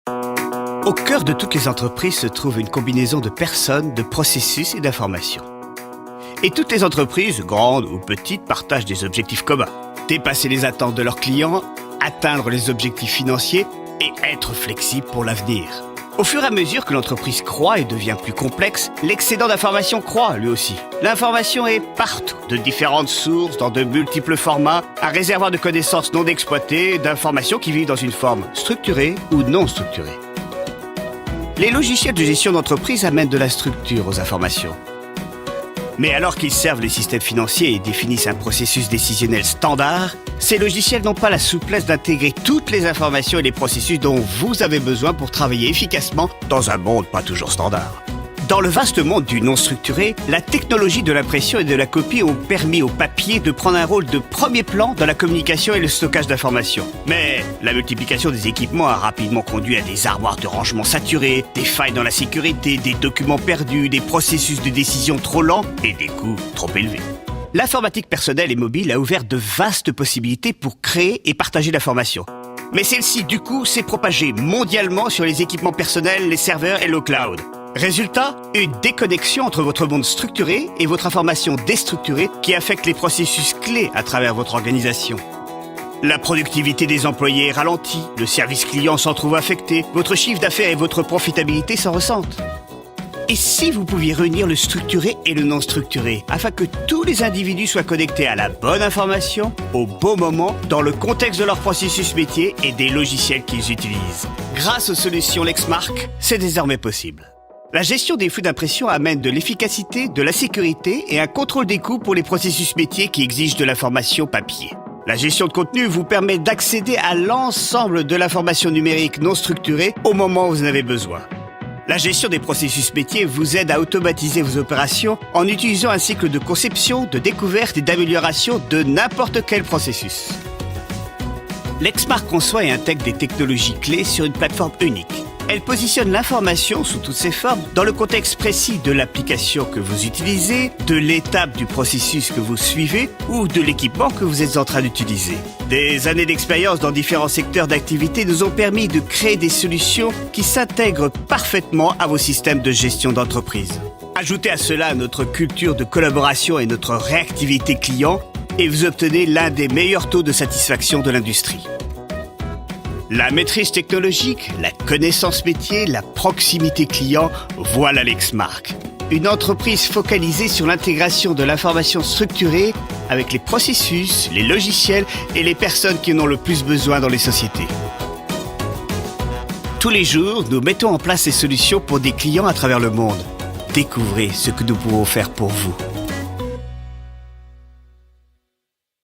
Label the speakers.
Speaker 1: Au cœur de toutes les entreprises se trouve une combinaison de personnes, de processus et d'informations. Et toutes les entreprises, grandes ou petites, partagent des objectifs communs. Dépasser les attentes de leurs clients, atteindre les objectifs financiers et être flexible pour l'avenir. Au fur et à mesure que l'entreprise croît et devient plus complexe, l'excédent d'information croît lui aussi. L'information est partout, de différentes sources, dans de multiples formats, un réservoir de connaissances non exploitées, d'informations qui vivent dans une forme structurée ou non structurée. Les logiciels de gestion d'entreprise amènent de la structure aux informations. Mais alors qu'ils servent les systèmes financiers et définissent un processus décisionnel standard, ces logiciels n'ont pas la souplesse d'intégrer toutes les informations et les processus dont vous avez besoin pour travailler efficacement dans un monde pas toujours standard. Dans le vaste monde du non-structuré, la technologie de l'impression et de la copie ont permis au papier de prendre un rôle de premier plan dans la communication et le stockage d'informations. Mais la multiplication des équipements a rapidement conduit à des armoires de rangement saturées, des failles dans la sécurité, des documents perdus, des processus de décision trop lents et des coûts trop élevés. L'informatique personnelle et mobile a ouvert de vastes possibilités pour créer et partager l'information. Mais celle-ci, du coup, s'est propagée mondialement sur les équipements personnels, les serveurs et le cloud. Résultat, une déconnexion entre votre monde structuré et votre information déstructurée qui affecte les processus clés à travers votre organisation. La productivité des employés est ralentie, le service client s'en trouve affecté, votre chiffre d'affaires et votre profitabilité s'en ressentent. Et si vous pouviez réunir le structuré et le non structuré, afin que tous les individus soient connectés à la bonne information, au bon moment, dans le contexte de leur processus métier et des logiciels qu'ils utilisent. Grâce aux solutions Lexmark, c'est désormais possible. La gestion des flux d'impression amène de l'efficacité, de la sécurité et un contrôle des coûts pour les processus métiers qui exigent de l'information papier. La gestion de contenu vous permet d'accéder à l'ensemble de l'information numérique non structurée au moment où vous en avez besoin. La gestion des processus métiers vous aide à automatiser vos opérations en utilisant un cycle de conception, de découverte et d'amélioration de n'importe quel processus. Lexmark conçoit et intègre des technologies clés sur une plateforme unique. Elle positionne l'information sous toutes ses formes dans le contexte précis de l'application que vous utilisez, de l'étape du processus que vous suivez ou de l'équipement que vous êtes en train d'utiliser. Des années d'expérience dans différents secteurs d'activité nous ont permis de créer des solutions qui s'intègrent parfaitement à vos systèmes de gestion d'entreprise. Ajoutez à cela notre culture de collaboration et notre réactivité client et vous obtenez l'un des meilleurs taux de satisfaction de l'industrie. La maîtrise technologique, la connaissance métier, la proximité client, voilà Lexmark. Une entreprise focalisée sur l'intégration de l'information structurée avec les processus, les logiciels et les personnes qui en ont le plus besoin dans les sociétés. Tous les jours, nous mettons en place ces solutions pour des clients à travers le monde. Découvrez ce que nous pouvons faire pour vous.